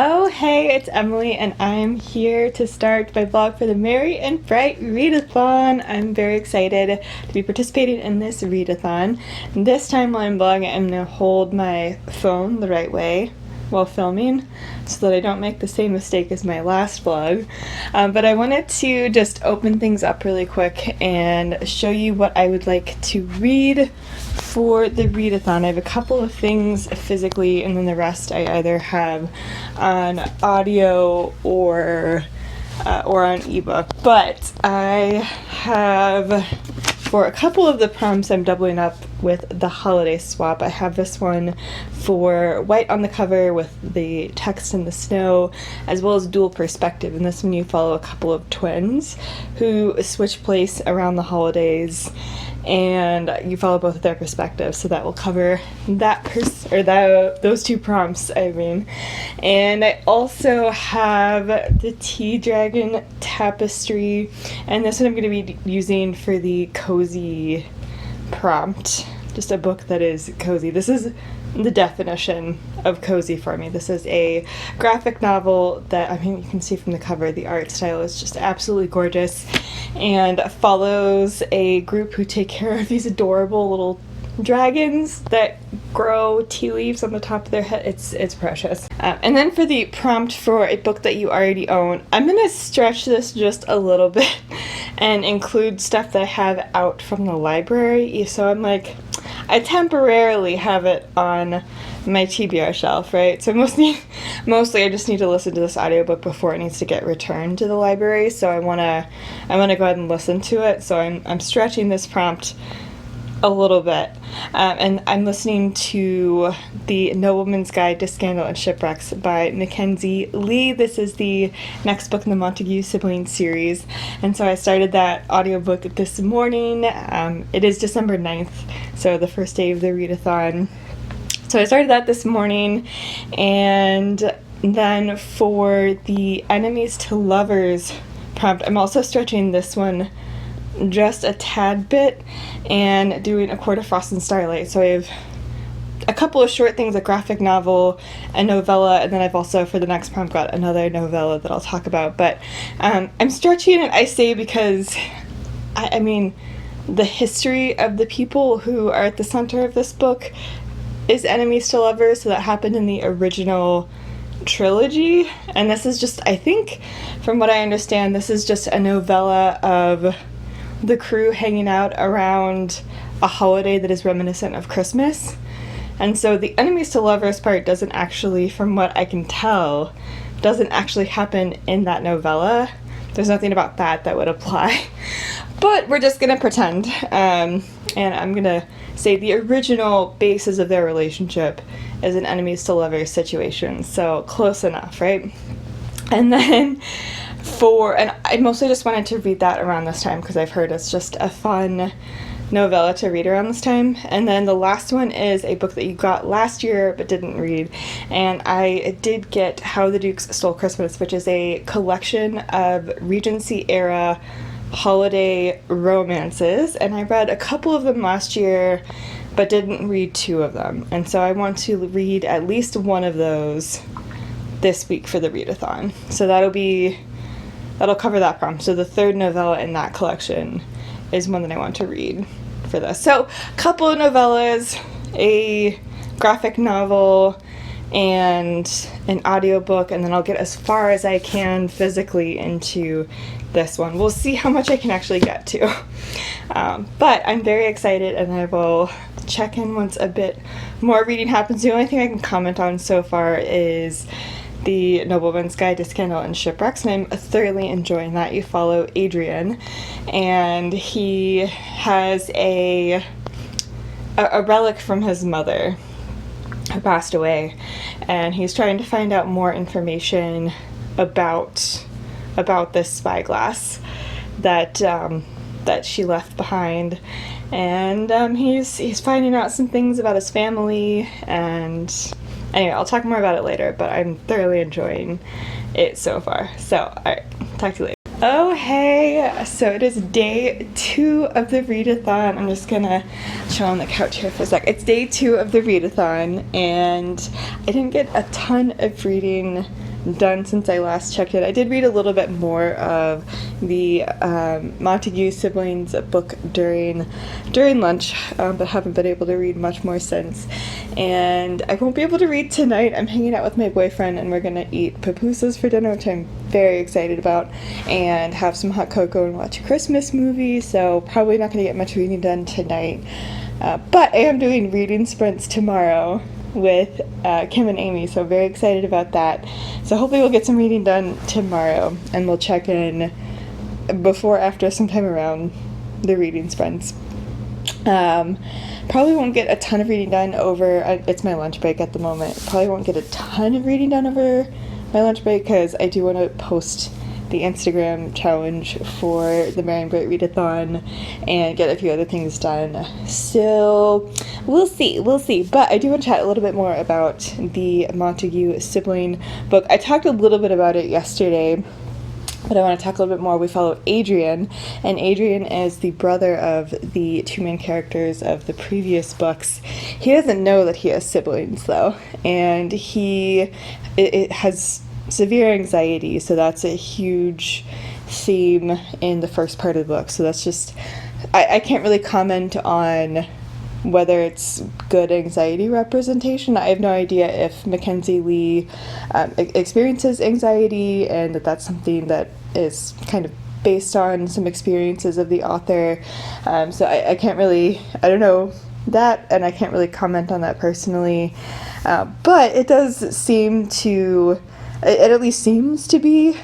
Oh, hey, it's Emily, and I'm here to start my blog for the Merry and Bright Readathon. I'm very excited to be participating in this readathon. This time while I'm blogging, I'm going to hold my phone the right way while filming so that I don't make the same mistake as my last blog. But I wanted to just open things up really quick and show you what I would like to read for the readathon. I have a couple of things physically, and then the rest I either have on audio or on ebook. But I have, for a couple of the prompts, I'm doubling up with the holiday swap. I have this one for white on the cover with the text in the snow, as well as dual perspective. In this one you follow a couple of twins who switch place around the holidays, and you follow both of their perspectives, so that will cover that those two prompts, I mean. And I also have the Dragon Tapestry, and this one I'm going to be using for the cozy prompt. Just a book that is cozy. This is the definition of cozy for me. This is a graphic novel that, I mean, you can see from the cover, the art style is just absolutely gorgeous, and follows a group who take care of these adorable little dragons that grow tea leaves on the top of their head. It's precious. And then for the prompt for a book that you already own, I'm going to stretch this just a little bit and include stuff that I have out from the library. So I'm like, I temporarily have it on my TBR shelf, right? So mostly I just need to listen to this audiobook before it needs to get returned to the library. So I wanna go ahead and listen to it. So I'm stretching this prompt a little bit, and I'm listening to the Nobleman's Guide to Scandal and Shipwrecks by Mackenzie Lee. This is the next book in the Montague siblings series, and so I started that audiobook this morning. It is December 9th, so the first day of the readathon. So I started that this morning, and then for the enemies to lovers prompt, I'm also stretching this one just a tad bit and doing A Court of Frost and Starlight. So I have a couple of short things, a graphic novel, a novella, and then I've also, for the next prompt, got another novella that I'll talk about. But I'm stretching it, I say, because I mean, the history of the people who are at the center of this book is enemies to lovers, so that happened in the original trilogy, and this is just, I think, from what I understand, this is just a novella of the crew hanging out around a holiday that is reminiscent of Christmas. And so the enemies to lovers part doesn't actually, from what I can tell, doesn't actually happen in that novella. There's nothing about that would apply. But we're just gonna pretend, and I'm gonna say the original basis of their relationship is an enemies to lovers situation. So close enough, right? And then and I mostly just wanted to read that around this time because I've heard it's just a fun novella to read around this time. And then the last one is a book that you got last year but didn't read, and I did get How the Dukes Stole Christmas, which is a collection of Regency era holiday romances, and I read a couple of them last year but didn't read two of them, and so I want to read at least one of those this week for the readathon. So that'll cover that prompt. So the third novella in that collection is one that I want to read for this. So a couple of novellas, a graphic novel, and an audiobook, and then I'll get as far as I can physically into this one. We'll see how much I can actually get to. But I'm very excited, and I will check in once a bit more reading happens. The only thing I can comment on so far is the Nobleman's Guide to Scandal and Shipwrecks, and I'm thoroughly enjoying that. You follow Adrian, and he has a relic from his mother who passed away, and he's trying to find out more information about this spyglass that she left behind, and he's finding out some things about his family. And anyway, I'll talk more about it later, but I'm thoroughly enjoying it so far. So, alright, talk to you later. Oh, hey! So it is day 2 of the readathon. I'm just gonna chill on the couch here for a sec. It's day 2 of the readathon, and I didn't get a ton of reading done since I last checked it. I did read a little bit more of the Montague siblings book during lunch, but haven't been able to read much more since. And I won't be able to read tonight. I'm hanging out with my boyfriend, and we're gonna eat pupusas for dinner, which I'm very excited about, and have some hot cocoa and watch a Christmas movie. So probably not gonna get much reading done tonight. But I am doing reading sprints tomorrow with Kim and Amy, so very excited about that. So hopefully we'll get some reading done tomorrow, and we'll check in before, after, sometime around the reading sprints. Probably won't get a ton of reading done over, it's my lunch break at the moment, probably won't get a ton of reading done over my lunch break, because I do want to post the Instagram challenge for the Mary and Bright Readathon and get a few other things done. So we'll see. But I do want to chat a little bit more about the Montague sibling book. I talked a little bit about it yesterday, but I want to talk a little bit more. We follow Adrian, and Adrian is the brother of the two main characters of the previous books. He doesn't know that he has siblings, though, and it has severe anxiety, so that's a huge theme in the first part of the book. So that's just, I can't really comment on whether it's good anxiety representation. I have no idea if Mackenzie Lee experiences anxiety, and that's something that is kind of based on some experiences of the author. So I can't really, I don't know that, and I can't really comment on that personally. But it does seem to, it at least seems to be,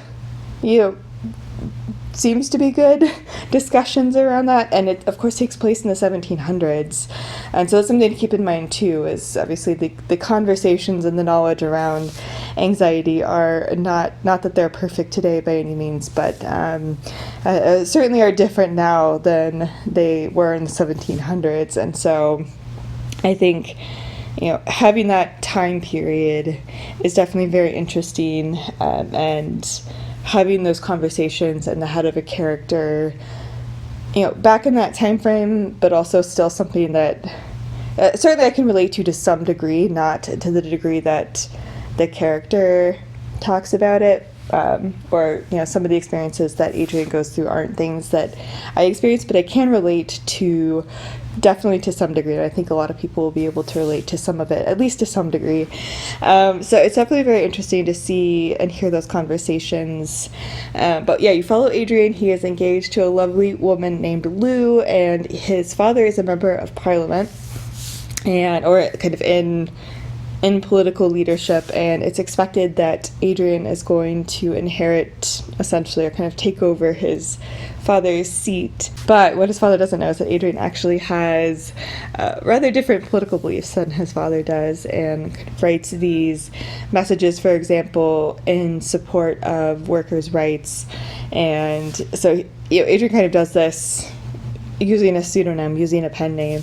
seems to be good discussions around that, and it of course takes place in the 1700s, and so that's something to keep in mind too, is obviously the conversations and the knowledge around anxiety are not that they're perfect today by any means, but certainly are different now than they were in the 1700s, and so I think having that time period is definitely very interesting, and having those conversations in the head of a character, back in that time frame, but also still something that certainly I can relate to some degree, not to the degree that the character talks about it, or some of the experiences that Adrian goes through aren't things that I experienced, but I can relate to, definitely to some degree, and I think a lot of people will be able to relate to some of it, at least to some degree. So it's definitely very interesting to see and hear those conversations. But yeah, you follow Adrian. He is engaged to a lovely woman named Lou, and his father is a member of Parliament, or kind of in political leadership, and it's expected that Adrian is going to inherit, essentially, or kind of take over his father's seat. But what his father doesn't know is that Adrian actually has rather different political beliefs than his father does, and kind of writes these messages, for example, in support of workers' rights. And so Adrian kind of does this using a pseudonym, using a pen name,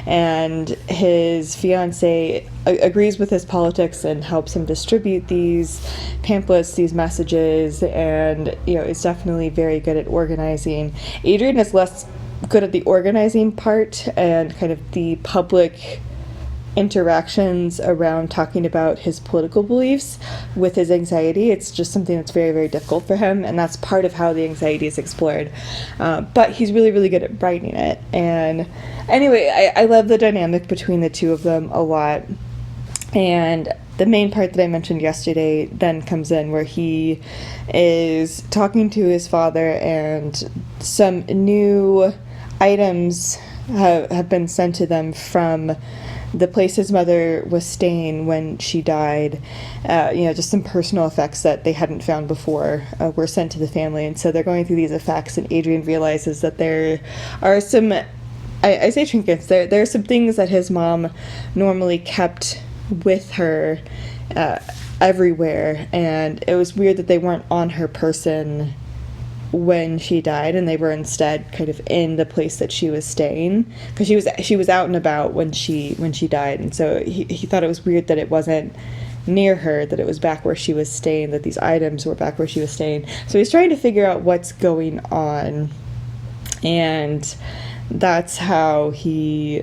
and his fiance agrees with his politics and helps him distribute these pamphlets, these messages, and is definitely very good at organizing. Adrian is less good at the organizing part and kind of the public interactions around talking about his political beliefs with his anxiety. It's just something that's very, very difficult for him, and that's part of how the anxiety is explored. But he's really, really good at writing it. And anyway, I love the dynamic between the two of them a lot. And the main part that I mentioned yesterday then comes in, where he is talking to his father, and some new items have been sent to them from the place his mother was staying when she died. Just some personal effects that they hadn't found before were sent to the family, and so they're going through these effects, and Adrian realizes that there are some, I say trinkets, there are some things that his mom normally kept with her everywhere, and it was weird that they weren't on her person when she died, and they were instead kind of in the place that she was staying, because she was out and about when she died, and so he thought it was weird that it wasn't near her, that it was back where she was staying, that these items were back where she was staying. So he's trying to figure out what's going on, and that's how he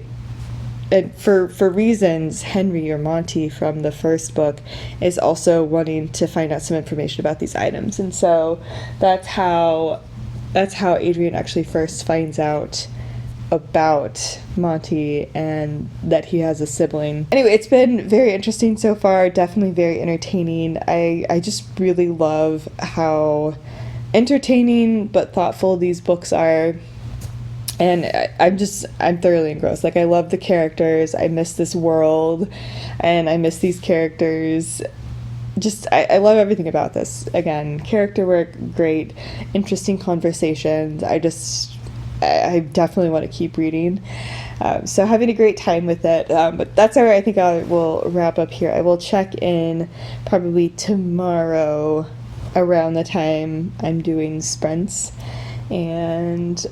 for reasons, Henry or Monty from the first book is also wanting to find out some information about these items, and so that's how Adrian actually first finds out about Monty and that he has a sibling. Anyway, it's been very interesting so far, definitely very entertaining. I just really love how entertaining but thoughtful these books are. And I'm thoroughly engrossed. Like, I love the characters, I miss this world, and I miss these characters. Just, I love everything about this. Again, character work, great, interesting conversations. I definitely want to keep reading. So having a great time with it. But that's where I think I will wrap up here. I will check in probably tomorrow around the time I'm doing sprints. And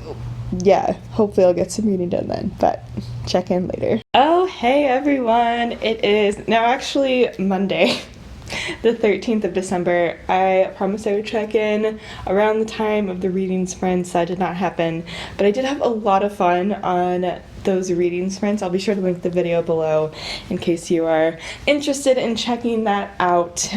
yeah, hopefully I'll get some reading done then, but check in later. Oh, hey everyone. It is now actually Monday, the 13th of December. I promised I would check in around the time of the reading sprints. That did not happen, but I did have a lot of fun on those reading sprints. I'll be sure to link the video below in case you are interested in checking that out.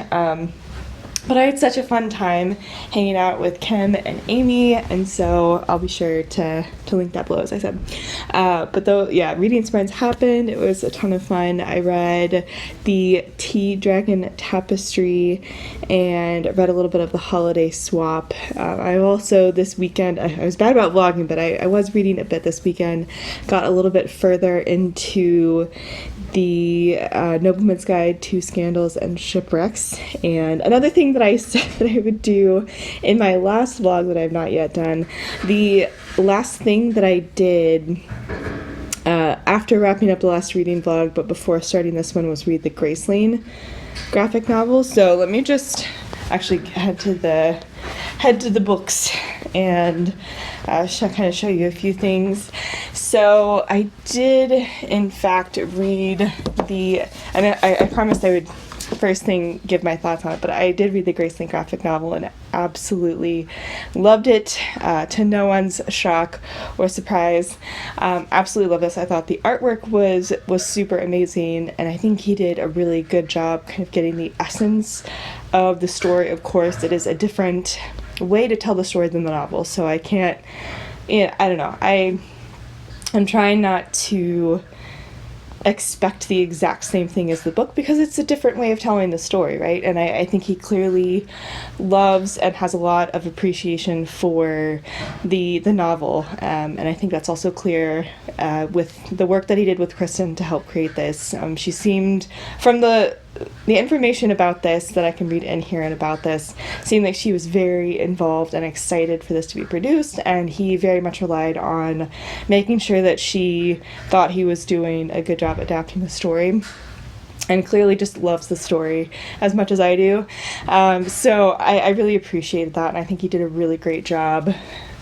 But I had such a fun time hanging out with Kim and Amy, and so I'll be sure to link that below, as I said. But though, yeah, reading sprints happened. It was a ton of fun. I read the Dragon Tapestry and read a little bit of the Holiday Swap. I also, this weekend, I was bad about vlogging, but I was reading a bit this weekend, got a little bit further into the Nobleman's Guide to Scandals and Shipwrecks. And another thing that I said that I would do in my last vlog that I've not yet done, the last thing that I did after wrapping up the last reading vlog but before starting this one was read the Gracelink graphic novel. So let me just actually head to the books and kind of show you a few things. So I did in fact read I promised I would first thing give my thoughts on it, but I did read the Gracelink graphic novel and absolutely loved it, to no one's shock or surprise. Absolutely love this. I thought the artwork was super amazing, and I think he did a really good job kind of getting the essence of the story. Of course, it is a different way to tell the story than the novel, so I can't, I don't know, I'm trying not to expect the exact same thing as the book because it's a different way of telling the story, right? And I think he clearly loves and has a lot of appreciation for the novel, and I think that's also clear with the work that he did with Kristen to help create this. She seemed, from the information about this that I can read in here and about this, seemed like she was very involved and excited for this to be produced, and he very much relied on making sure that she thought he was doing a good job adapting the story, and clearly just loves the story as much as I do. So I really appreciated that, and I think he did a really great job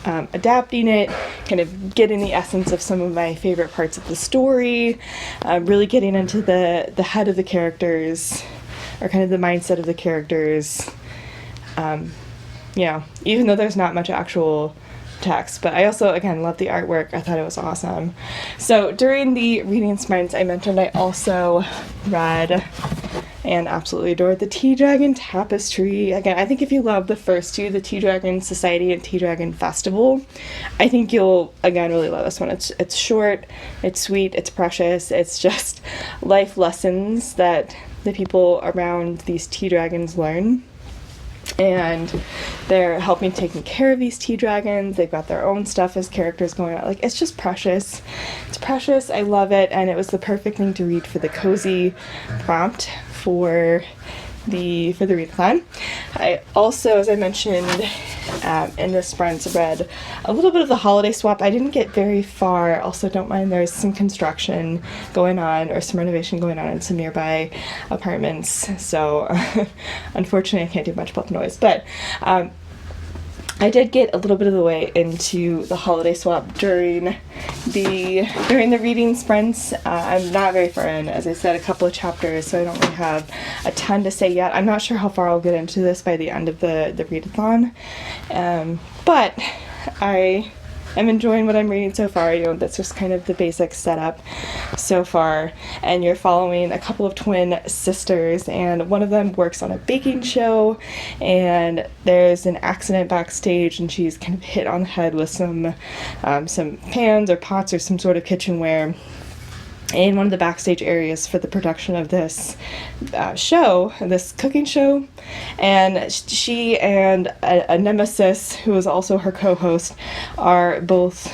adapting it, kind of getting the essence of some of my favorite parts of the story, really getting into the head of the characters, or kind of the mindset of the characters, even though there's not much actual text. But I also, again, love the artwork. I thought it was awesome. So during the reading sprints, I mentioned I also read and absolutely adored the Dragon Tapestry. Again, I think if you love the first two, the Dragon Society and Dragon Festival, I think you'll, again, really love this one. It's short, it's sweet, it's precious, it's just life lessons that the people around these Dragons learn. And they're helping taking care of these dragons. They've got their own stuff as characters going on. Like, it's just precious. It's precious. I love it. And it was the perfect thing to read for the cozy prompt for the readathon. I also, as I mentioned in the sprints, read a little bit of the Holiday Swap. I didn't get very far. Also, don't mind, there's some construction going on, or some renovation going on in some nearby apartments, so unfortunately I can't do much about the noise, but I did get a little bit of the way into the Holiday Swap during the reading sprints. I'm not very far in, as I said, a couple of chapters, so I don't really have a ton to say yet. I'm not sure how far I'll get into this by the end of the readathon, but I I'm enjoying what I'm reading so far. That's just kind of the basic setup so far. And you're following a couple of twin sisters, and one of them works on a baking show, and there's an accident backstage, and she's kind of hit on the head with some pans or pots or some sort of kitchenware in one of the backstage areas for the production of this this cooking show. And she and a nemesis, who is also her co-host, are both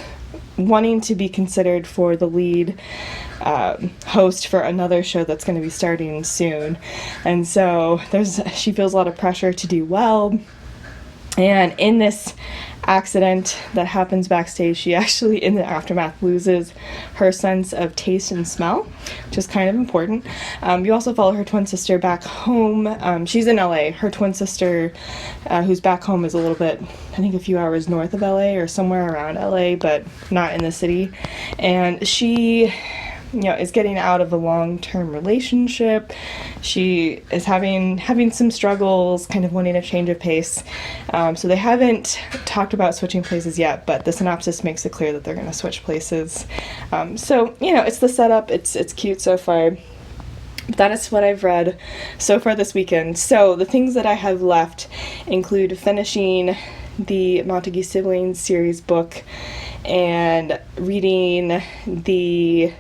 wanting to be considered for the lead host for another show that's going to be starting soon. And so she feels a lot of pressure to do well. And in this accident that happens backstage, she actually, in the aftermath, loses her sense of taste and smell, which is kind of important. You also follow her twin sister back home. She's in LA. Her twin sister, who's back home, is a little bit, I think, a few hours north of LA or somewhere around LA, but not in the city. And she is getting out of a long-term relationship. She is having some struggles, kind of wanting a change of pace. So they haven't talked about switching places yet, but the synopsis makes it clear that they're going to switch places. So it's the setup. It's cute so far. That is what I've read so far this weekend. So the things that I have left include finishing the Montague Siblings series book and reading the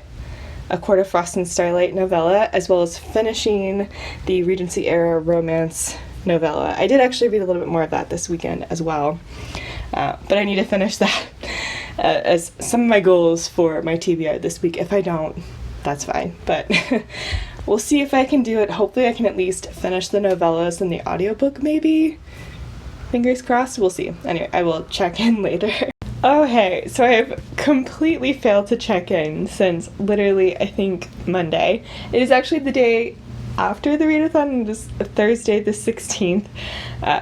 A Court of Frost and Starlight novella, as well as finishing the Regency era romance novella. I did actually read a little bit more of that this weekend as well, but I need to finish that as some of my goals for my TBR this week. If I don't, that's fine, but we'll see if I can do it. Hopefully I can at least finish the novellas and the audiobook, maybe. Fingers crossed, we'll see. Anyway, I will check in later. Oh, hey, so I have completely failed to check in since literally, I think, Monday. It is actually the day after the readathon, just Thursday the 16th,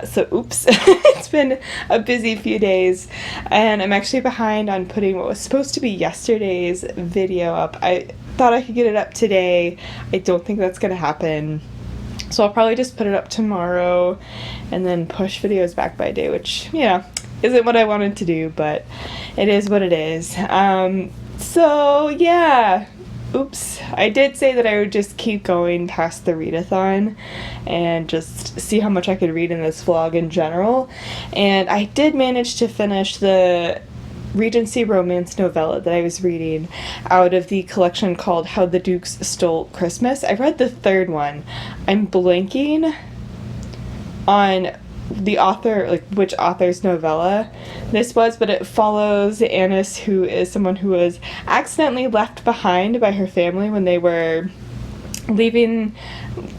so oops. It's been a busy few days, and I'm actually behind on putting what was supposed to be yesterday's video up. I thought I could get it up today. I don't think that's going to happen. So I'll probably just put it up tomorrow and then push videos back by a day, which, isn't what I wanted to do, but it is what it is. So yeah, oops. I did say that I would just keep going past the readathon and just see how much I could read in this vlog in general. And I did manage to finish the Regency romance novella that I was reading out of the collection called How the Dukes Stole Christmas. I read the third one. I'm blanking on the author, like which author's novella this was, but it follows Annis, who is someone who was accidentally left behind by her family when they were leaving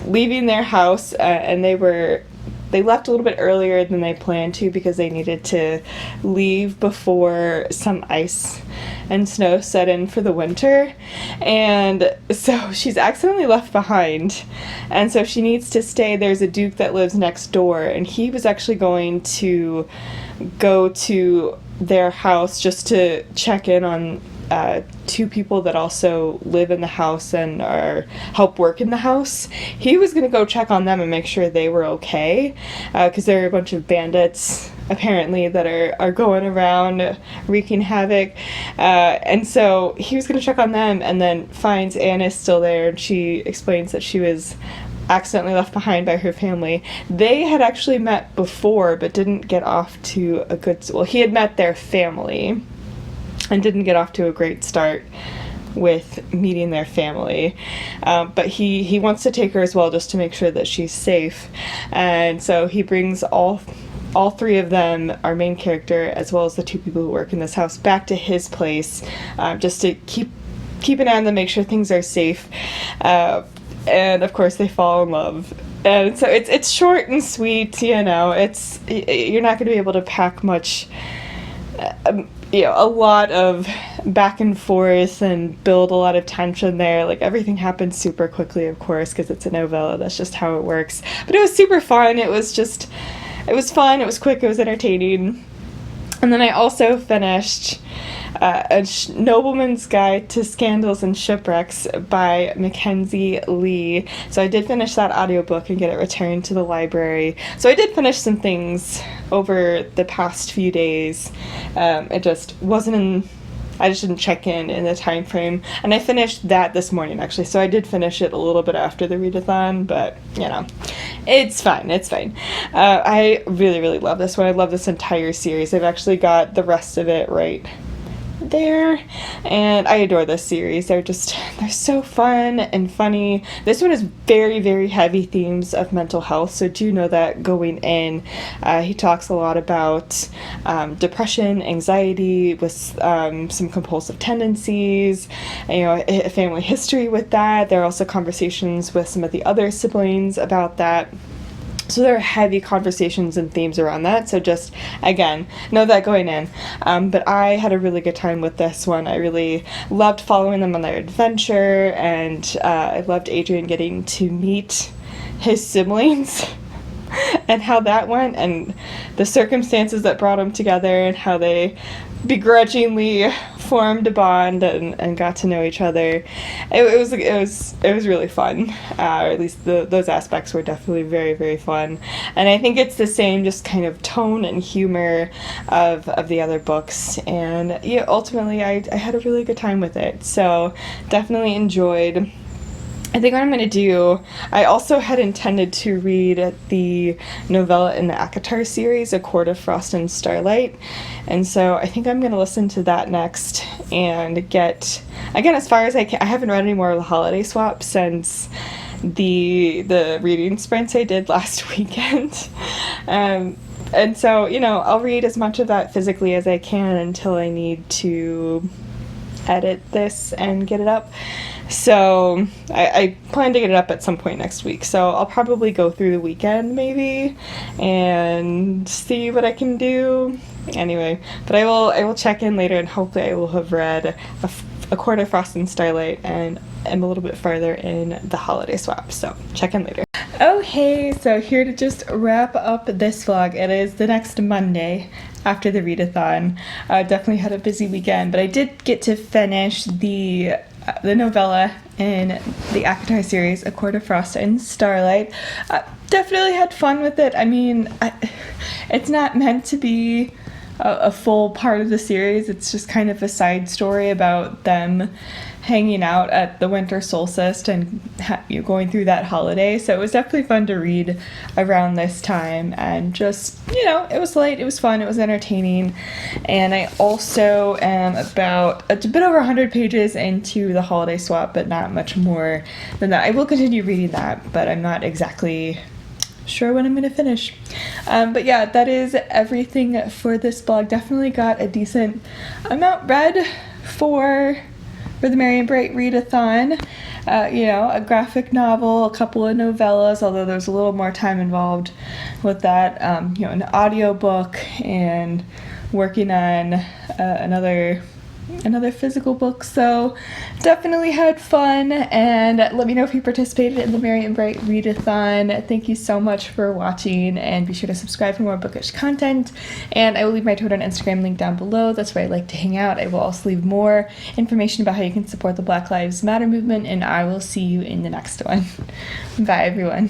their house, and they left a little bit earlier than they planned to because they needed to leave before some ice and snow set in for the winter. And so she's accidentally left behind. And so she needs to stay. There's a duke that lives next door, and he was actually going to go to their house just to check in on two people that also live in the house and help work in the house. He was going to go check on them and make sure they were okay, because there are a bunch of bandits apparently that are going around wreaking havoc, and so he was going to check on them, and then finds Annis still there, and she explains that she was accidentally left behind by her family. They had actually met before but didn't get off to a good, well, he had met their family and didn't get off to a great start with meeting their family, but he wants to take her as well just to make sure that she's safe. And so he brings all three of them, our main character as well as the two people who work in this house, back to his place, just to keep an eye on them, make sure things are safe, and of course they fall in love. And so it's short and sweet, you're not going to be able to pack much, a lot of back and forth and build a lot of tension there. Like, everything happens super quickly, of course, because it's a novella. That's just how it works. But it was super fun. It was fun. It was quick. It was entertaining. And then I also finished Nobleman's Guide to Scandals and Shipwrecks by Mackenzie Lee. So I did finish that audiobook and get it returned to the library. So I did finish some things over the past few days. It just wasn't in... I just didn't check in the time frame. And I finished that this morning, actually. So I did finish it a little bit after the readathon, but, you know, it's fine. It's fine. I really, really love this one. I love this entire series. I've actually got the rest of it right there, and I adore this series. They're so fun and funny. This one is very, very heavy themes of mental health, so do know that going in. He talks a lot about depression, anxiety, with some compulsive tendencies, you know, a family history with that. There are also conversations with some of the other siblings about that. So there are heavy conversations and themes around that. So just, again, know that going in. But I had a really good time with this one. I really loved following them on their adventure, and I loved Adrian getting to meet his siblings and how that went, and the circumstances that brought them together, and how they begrudgingly formed a bond and got to know each other. It was really fun, or at least those aspects were definitely very, very fun. And I think it's the same just kind of tone and humor of the other books, and yeah, ultimately I had a really good time with it, so definitely enjoyed. I think what I'm going to do, I also had intended to read the novella in the ACOTAR series, A Court of Frost and Starlight, and so I think I'm going to listen to that next and get, again, as far as I can. I haven't read any more of the Holiday Swap since the reading sprints I did last weekend. And so, you know, I'll read as much of that physically as I can until I need to edit this and get it up. So I plan to get it up at some point next week. So I'll probably go through the weekend maybe and see what I can do. Anyway, but I will check in later, and hopefully I will have read A Court of Frost and Starlight and am a little bit farther in the Holiday Swap. So check in later. Oh hey, so here to just wrap up this vlog. It is the next Monday after the readathon. Definitely had a busy weekend, but I did get to finish the novella in the ACOTAR series, A Court of Frost and Starlight. Definitely had fun with it. I mean, it's not meant to be a full part of the series. It's just kind of a side story about them hanging out at the winter solstice and going through that holiday. So it was definitely fun to read around this time, and just, you know, it was light, it was fun, it was entertaining. And I also am about a bit over 100 pages into the Holiday Swap, but not much more than that. I will continue reading that, but I'm not exactly sure when I'm going to finish. But yeah, that is everything for this blog. Definitely got a decent amount read for the Merry and Bright Readathon. You know, a graphic novel, a couple of novellas, although there's a little more time involved with that. You know, an audiobook, and working on another physical book. So definitely had fun, and let me know if you participated in the Merry and Bright Readathon. Thank you so much for watching, and be sure to subscribe for more bookish content. And I will leave my Twitter and Instagram link down below. That's where I like to hang out. I will also leave more information about how you can support the Black Lives Matter movement, and I will see you in the next one. Bye everyone.